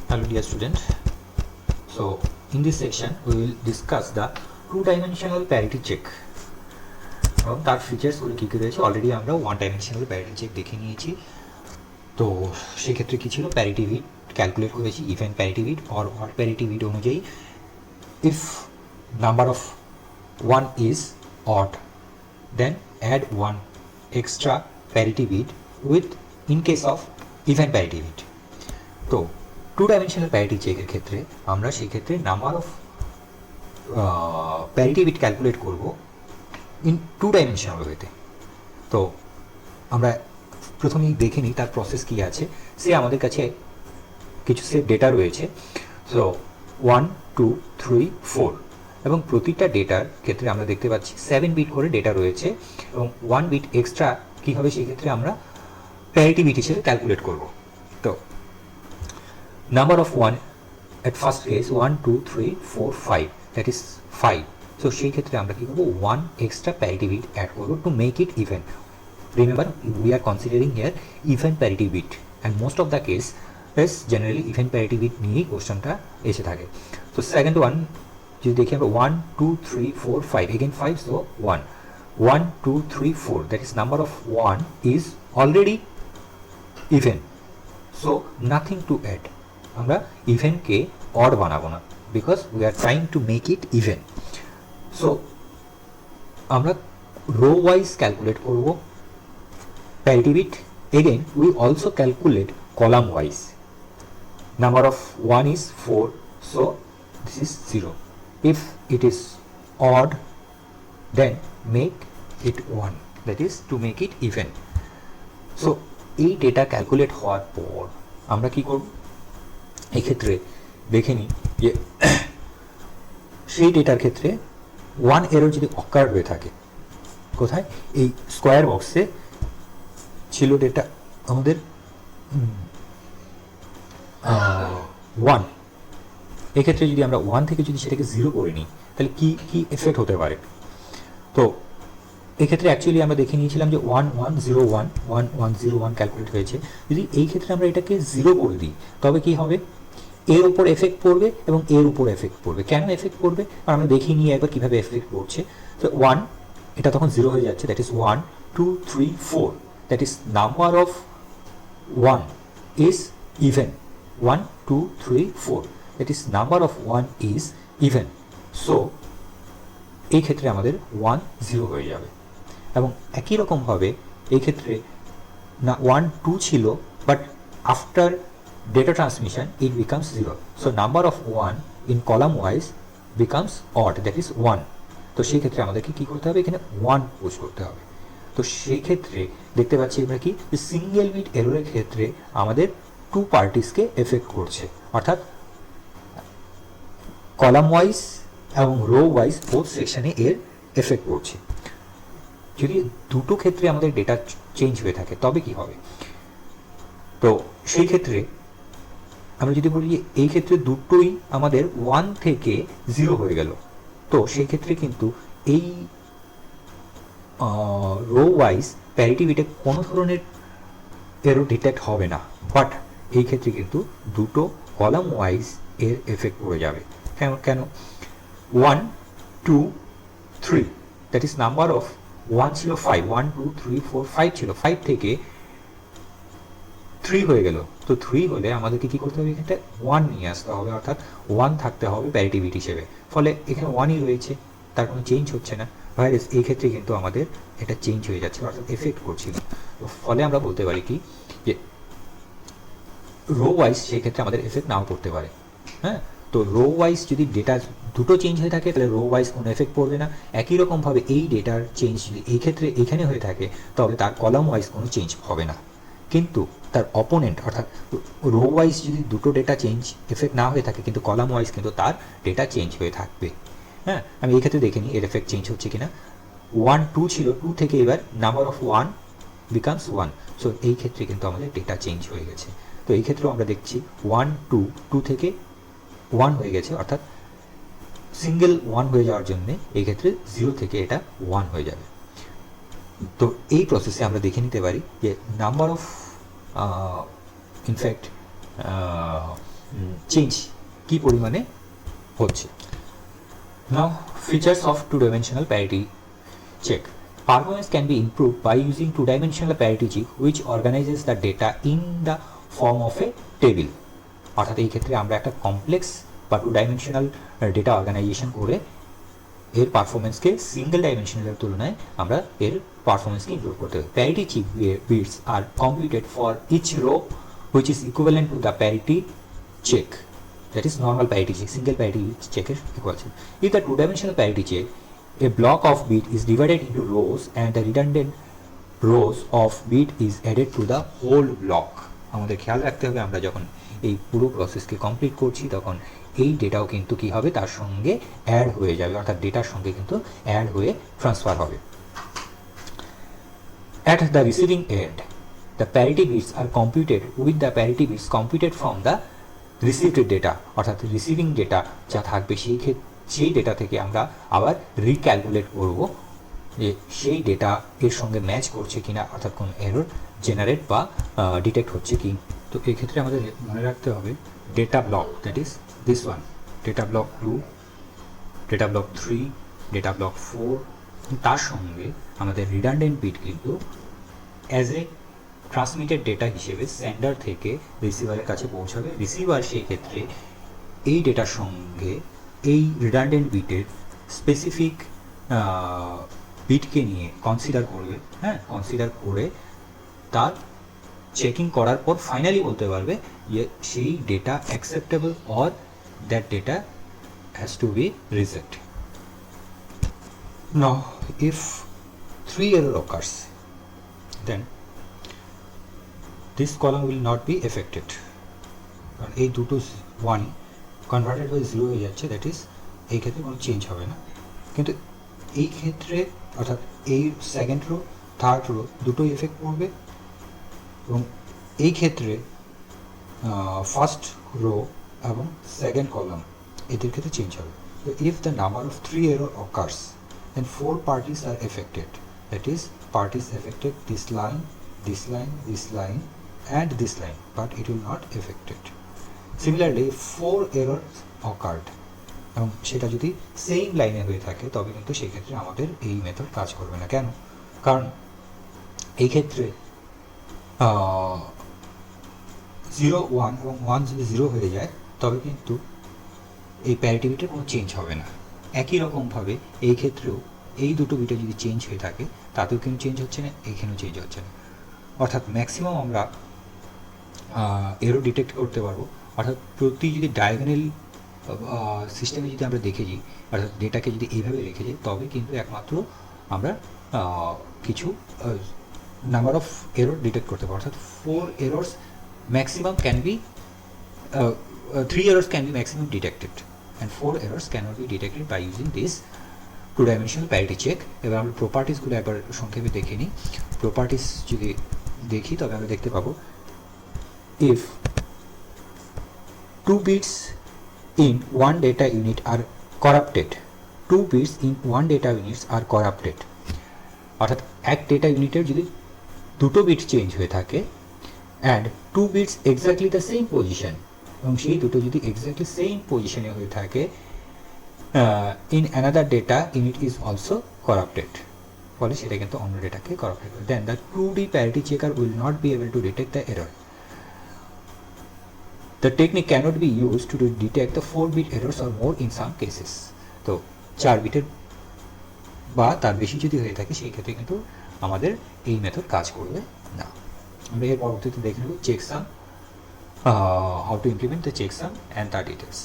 Hello dear student. So in this section we will discuss the two-dimensional parity check এবং তার ফিচার্সগুলো কী কী রয়েছে। Already আমরা one dimensional parity check দেখে নিয়েছি। তো সেক্ষেত্রে কী ছিল, প্যারিটি বিট ক্যালকুলেট করেছি even parity bit or odd parity bit অনুযায়ী if number of one is odd then add one extra parity bit with in case of even parity bit. তো two dimensional parity চেকের ক্ষেত্রে আমরা সেই ক্ষেত্রে number of parity bit calculate করব in two dimensional ওয়েতে। তো আমরা প্রথমেই দেখে নিই তার প্রসেস কী আছে। সে আমাদের কাছে কিছু সেট ডেটা রয়েছে, সো 1 2 3 4 এবং প্রতিটা ডেটার ক্ষেত্রে আমরা দেখতে পাচ্ছি 7 বিট করে ডেটা রয়েছে এবং 1 বিট এক্সট্রা কী হবে সেই ক্ষেত্রে আমরা প্যারিটি বিট হিসেবে ক্যালকুলেট করব। তো number of one at first case 1 2 3 4 5, that is 5. So সেই ক্ষেত্রে আমরা কি করব, 1 extra parity bit add করব to make it even. Remember we are considering here even parity bit and most of the case is generally even parity bit নিয়েই কোশ্চেনটা এসে থাকে। So second one যদি দেখি আমরা 1 2 3 4 5, again 5, so 1 1 2 3 4, that is number of 1 is already even, so nothing to add. আমরা ইভেনকে odd বানাবো না, because we are trying to make it even. So আমরা রো ওয়াইজ ক্যালকুলেট করব parity bit. Again we also calculate column wise. Number of one is 4, so this is 0. If it is odd then make it 1, that is to make it even. So এই data calculate হওয়ার পর আমরা কি করব, এক্ষেত্রে দেখে নিই যে সেই ডেটার ক্ষেত্রে ওয়ান এরর যদি অকার হয়ে থাকে, কোথায়, এই স্কোয়ার বক্সে ছিল ডেটা আমাদের 1, এক্ষেত্রে যদি আমরা 1 থেকে যদি সেটাকে 0 করে নিই তাহলে কি কি এফেক্ট হতে পারে। তো এক্ষেত্রে অ্যাকচুয়ালি আমরা দেখে নিয়েছিলাম যে 1101 ক্যালকুলেট হয়েছে। যদি এই ক্ষেত্রে আমরা এটাকে 0 করে দিই তবে কি হবে, এর উপর এফেক্ট পড়বে এবং এর উপর এফেক্ট পড়বে। কেন এফেক্ট পড়বে, আর আমরা দেখিয়ে নিই একবার কীভাবে এফেক্ট পড়ছে। তো 1 এটা তখন 0 হয়ে যাচ্ছে, that is 1 2 3 4, that is number of 1 is even, 1 2 3 4, that is number of 1 is even. So এই ক্ষেত্রে আমাদের 1 0 হয়ে যাবে। এবং একই রকমভাবে এই ক্ষেত্রে না 1 2 ছিল, but after data transmission it becomes 0, so number of 1 in column wise becomes odd, that is 1. তো সেই ক্ষেত্রে আমাদেরকে কি করতে হবে, এখানে 1 পুশ করতে হবে। তো সেই ক্ষেত্রে দেখতে পাচ্ছি আমরা কি, সিঙ্গেল বিট এররের ক্ষেত্রে আমাদের টু পার্টিসকে এফেক্ট করছে, অর্থাৎ কলাম ওয়াইজ এবং রো ওয়াইজ বোথ সেকশনে এর এফেক্ট করছে। যদি দুটো ক্ষেত্রে আমাদের ডেটা চেঞ্জ হয়ে থাকে তবে কি হবে, তো সেই ক্ষেত্রে আমরা যদি বলি এই ক্ষেত্রে দুটোই আমাদের 1 থেকে 0 হয়ে গেল, তো সেই ক্ষেত্রে কিন্তু এই রো ওয়াইজ প্যারিটি বিটে কোনো ধরনের এরর ডিটেক্ট হবে না, বাট এই ক্ষেত্রে কিন্তু দুটো কলাম ওয়াইজ এর এফেক্ট পড়ে যাবে। কেন 1 2 3, দ্যাট ইজ নাম্বার অফ 1 ছিল 5, 1 2 3 4 5 ছিল, 5 থেকে 3 হয়ে গেল। তো 3 হলে আমাদেরকে কি করতে হবে, এখানটা 1 নিয়ে আসতে হবে, অর্থাৎ 1 থাকতে হবে প্যারিটি বিট হিসেবে। ফলে এখানে 1ই রয়েছে, তার কোনো চেঞ্জ হচ্ছে না। ভাইরাস এই ক্ষেত্রে কিন্তু আমাদের এটা চেঞ্জ হয়ে যাচ্ছে, অর্থাৎ এফেক্ট করছিল। তো ফলে আমরা বলতে পারি কি, যে রো ওয়াইজ সেই ক্ষেত্রে আমাদের এফেক্ট নাও করতে পারে। হ্যাঁ, তো রো ওয়াইজ যদি ডেটা দুটো চেঞ্জ হয়ে থাকে তাহলে রো ওয়াইজ কোনো এফেক্ট পড়বে না। একই রকমভাবে এই ডেটার চেঞ্জ যদি এই ক্ষেত্রে এখানে হয়ে থাকে তবে তার কলাম ওয়াইজ কোনো চেঞ্জ হবে না। কিন্তু তার অপোনেন্ট অর্থাৎ রো ওয়াইজ যদি দুটো ডেটা চেঞ্জ এফেক্ট না হয়ে থাকে কিন্তু কলাম ওয়াইজ কিন্তু তার ডেটা চেঞ্জ হয়ে থাকবে। হ্যাঁ, আমি এই ক্ষেত্রে দেখে নিই এর এফেক্ট চেঞ্জ হচ্ছে কিনা। 1 2 ছিল, 2 থেকে এবার নাম্বার অফ 1 বিকামস 1, সো এই ক্ষেত্রে কিন্তু আমাদের ডেটা চেঞ্জ হয়ে গেছে। তো এই ক্ষেত্রেও আমরা দেখছি 1 2 2 থেকে 1 হয়ে গেছে, অর্থাৎ সিঙ্গেল 1 হয়ে যাওয়ার জন্য এই ক্ষেত্রে 0 থেকে এটা 1 হয়ে যাবে। তো এই প্রসেসে আমরা দেখে নিতে পারি যে নাম্বার অফ ইনফ্যাক্ট চেঞ্জ কী পরিমাণে হচ্ছে। Now features of two dimensional parity check. Performance can be improved by using two-dimensional parity check which organizes the data in the form of a table. অর্থাৎ এই ক্ষেত্রে আমরা একটা কমপ্লেক্স বা two dimensional data organisation করে এর পারফরমেন্সকে single ডাইমেনশনালের তুলনায় আমরা এর পারফরমেন্সকে ইমপ্রুভ করতে হবে। Parity check bits are computed for each row which is equivalent to the parity check, that is normal parity check, single parity check এর equation. If the two-dimensional parity check, a block of bit is divided into rows and the redundant rows of bit is added to the whole block. আমাদের খেয়াল রাখতে হবে আমরা যখন এই পুরো প্রসেসকে complete করছি তখন এই ডেটাও কিন্তু কি হবে তার সঙ্গে অ্যাড হয়ে যাবে, অর্থাৎ ডেটার সঙ্গে কিন্তু অ্যাড হয়ে ট্রান্সফার হবে। At the receiving end, the parity bits are computed with the parity bits computed from the received data, অর্থাৎ রিসিভিং ডেটা যা থাকবে সেই ডেটা থেকে আমরা আবার রিক্যালকুলেট করব যে সেই ডেটা এর সঙ্গে ম্যাচ করছে কিনা, অর্থাৎ কোন এরর জেনারেট বা ডিটেক্ট হচ্ছে কি। তো এই ক্ষেত্রে আমাদের মনে রাখতে হবে data block, that is this one, data block 2, data block 3, data block 4, তার সঙ্গে আমাদের রিডান্ডেন্ট বিট কিন্তু অ্যাজ এ ট্রান্সমিটেড ডেটা হিসেবে সেন্ডার থেকে রিসিভারের কাছে পৌঁছাবে। রিসিভার সেই ক্ষেত্রে এই ডেটার সঙ্গে এই রিডান্ডেন্ট বিটের স্পেসিফিক বিটকে নিয়ে কনসিডার করবে, কনসিডার করে তার চেকিং করার পর ফাইনালি বলতে পারবে যে সেই data acceptable or that data has to be reject. Now if 3 error occurs, then this column will not be affected, কারণ এই দুটো 1 কনভার্টেড বাই 0 হয়ে যাচ্ছে, দ্যাট ইজ এই ক্ষেত্রে কোনো চেঞ্জ হবে না। কিন্তু এই ক্ষেত্রে অর্থাৎ এই সেকেন্ড রো থার্ড রো দুটোই এফেক্ট পড়বে এবং এই ক্ষেত্রে ফার্স্ট রো এবং সেকেন্ড কলাম এদের ক্ষেত্রে চেঞ্জ হবে। তো if the number of 3 error occurs, then 4 parties are affected, that is parties affected this line, this line, this line and this line, but it will not affect it. Similarly 4 errors occurred এবং সেটা যদি same লাইনে হয়ে থাকে তবে কিন্তু সেই ক্ষেত্রে আমাদের এই মেথড কাজ করবে না। কেন? কারণ এই ক্ষেত্রে 0 1 এবং 1 যদি 0 হয়ে যায় তবে কিন্তু এই প্যারিটি বিটের কোনো চেঞ্জ হবে না। একই রকমভাবে এই ক্ষেত্রেও এই দুটো বিটে যদি চেঞ্জ হয়ে থাকে তাতেও কিন্তু চেঞ্জ হচ্ছে না, এখানেও চেঞ্জ হচ্ছে না। অর্থাৎ ম্যাক্সিমাম আমরা এরও ডিটেক্ট করতে পারবো। অর্থাৎ প্রতি যদি ডায়াগোনাল সিস্টেমে যদি আমরা দেখে যাই, অর্থাৎ ডেটাকে যদি এইভাবে রেখে যাই তবে কিন্তু একমাত্র আমরা কিছু নাম্বার অফ এরর ডিটেক্ট করতে পারবো। অর্থাৎ 4 errors maximum can be 3 errors can be maximum detected and 4 errors cannot be detected by using this two-dimensional parity check. এবার আমরা প্রপার্টিসগুলো একবার সংক্ষেপে দেখে নিই। প্রপার্টিস যদি দেখি তবে আমরা দেখতে পাবো if 2 bits in one data unit are corrupted, 2 bits in one data units are corrupted, অর্থাৎ এক ডেটা ইউনিটের যদি দুটো বিট চেঞ্জ হয়ে থাকে and 2 bits exactly the same position এবং সেই দুটো যদি এক্স্যাক্টলি সেম পজিশনে হয়ে থাকে in another data unit is also corrupted, ফলে সেটা কিন্তু অন্য ডেটাকে করাপ্টেড করে, then the 2D parity checker will not be able to detect the error. The technique cannot be used to detect the 4-bit errors or more in some cases. তো 4 বিটের বা তার বেশি যদি হয়ে থাকে সেই ক্ষেত্রে কিন্তু আমাদের এই মেথড কাজ করবে না। আমরা এর পরবর্তীতে দেখে নেব checksum, how to implement the checksum and তার ডিটেলস।